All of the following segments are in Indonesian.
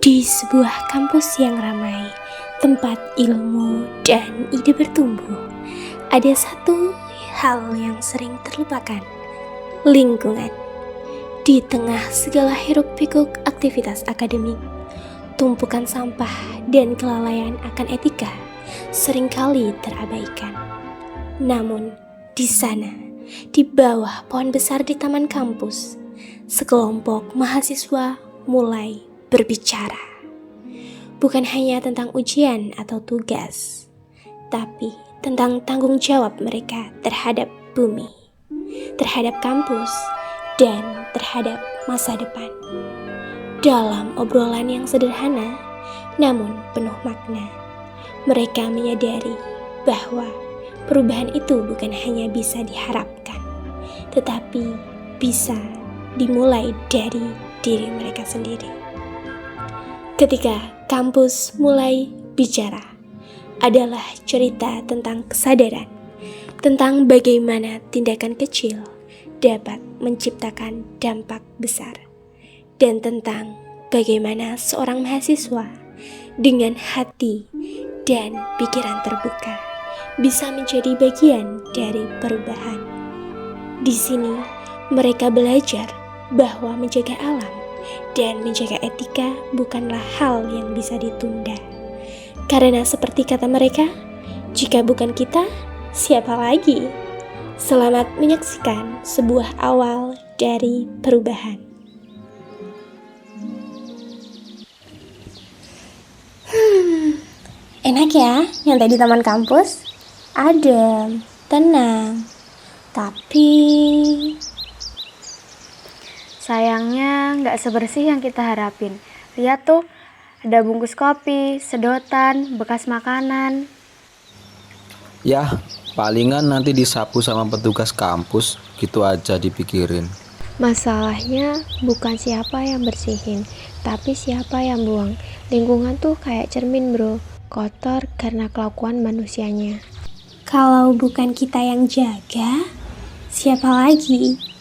Di sebuah kampus yang ramai, tempat ilmu dan ide bertumbuh, ada satu hal yang sering terlupakan: lingkungan. Di tengah segala hiruk-pikuk aktivitas akademik, tumpukan sampah dan kelalaian akan etika seringkali terabaikan. Namun, di sana, di bawah pohon besar di taman kampus, sekelompok mahasiswa mulai berbicara. Bukan hanya tentang ujian atau tugas, tapi tentang tanggung jawab mereka terhadap bumi, terhadap kampus, dan terhadap masa depan. Dalam obrolan yang sederhana, namun penuh makna, mereka menyadari bahwa perubahan itu bukan hanya bisa diharapkan, tetapi bisa dimulai dari diri mereka sendiri. Ketika kampus mulai bicara, adalah cerita tentang kesadaran, tentang bagaimana tindakan kecil dapat menciptakan dampak besar, dan tentang bagaimana seorang mahasiswa dengan hati dan pikiran terbuka bisa menjadi bagian dari perubahan. Di sini mereka belajar bahwa menjaga alam dan menjaga etika bukanlah hal yang bisa ditunda. Karena seperti kata mereka, jika bukan kita, siapa lagi? Selamat menyaksikan sebuah awal dari perubahan. Enak ya nyantai di taman kampus? Adem, tenang. Tapi sayangnya nggak sebersih yang kita harapin. Lihat tuh, ada bungkus kopi, sedotan, bekas makanan. Ya, palingan nanti disapu sama petugas kampus, gitu aja dipikirin. Masalahnya bukan siapa yang bersihin, tapi siapa yang buang. Lingkungan tuh kayak cermin bro, kotor karena kelakuan manusianya. Kalau bukan kita yang jaga, siapa lagi?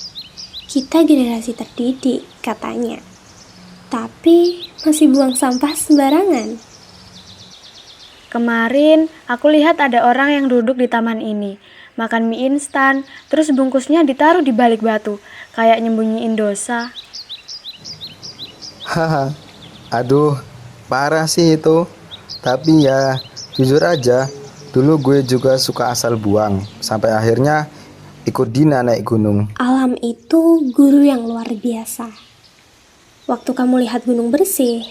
Kita generasi terdidik katanya, tapi masih buang sampah sembarangan. Kemarin aku lihat ada orang yang duduk di taman ini, makan mie instan, terus bungkusnya ditaruh di balik batu, kayak nyembunyiin dosa. Haha, aduh, parah sih itu. Tapi ya, jujur aja, dulu gue juga suka asal buang, sampai akhirnya ikut Dina naik gunung. Alam itu guru yang luar biasa. Waktu kamu lihat gunung bersih,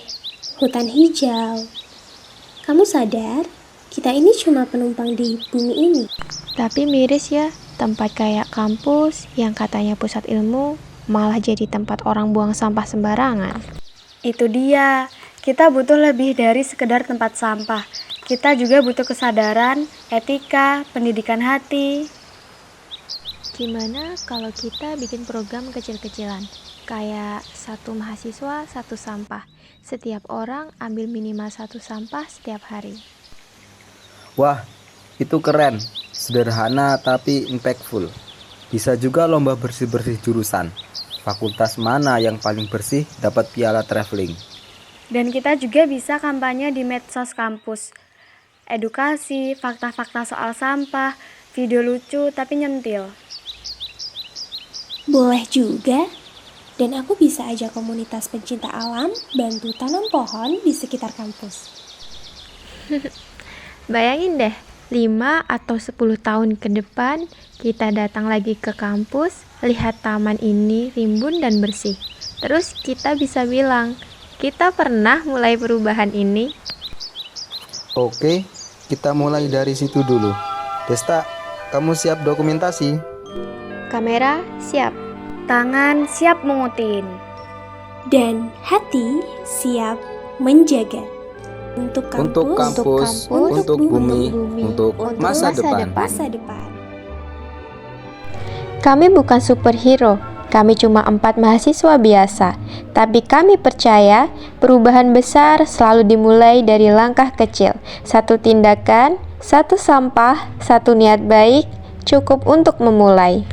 hutan hijau, kamu sadar kita ini cuma penumpang di bumi ini. Tapi miris ya, tempat kayak kampus yang katanya pusat ilmu malah jadi tempat orang buang sampah sembarangan. Itu dia, kita butuh lebih dari sekedar tempat sampah. Kita juga butuh kesadaran, etika, pendidikan hati. Gimana kalau kita bikin program kecil-kecilan, kayak satu mahasiswa, satu sampah. Setiap orang ambil minimal satu sampah setiap hari. Wah, itu keren. Sederhana tapi impactful. Bisa juga lomba bersih-bersih jurusan. Fakultas mana yang paling bersih dapat piala traveling. Dan kita juga bisa kampanye di medsos kampus. Edukasi, fakta-fakta soal sampah, video lucu tapi nyentil. Boleh juga. Dan aku bisa ajak komunitas pencinta alam bantu tanam pohon di sekitar kampus. Bayangin deh, 5 atau 10 tahun ke depan kita datang lagi ke kampus, lihat taman ini rimbun dan bersih. Terus kita bisa bilang, kita pernah mulai perubahan ini. Oke, kita mulai dari situ dulu. Desta, kamu siap dokumentasi? Kamera siap. Tangan siap mengutin. Dan hati siap menjaga. Untuk kampus, untuk bumi, untuk masa depan. Kami bukan superhero, kami cuma 4 mahasiswa biasa. Tapi kami percaya perubahan besar selalu dimulai dari langkah kecil. Satu tindakan, satu sampah, satu niat baik, cukup untuk memulai.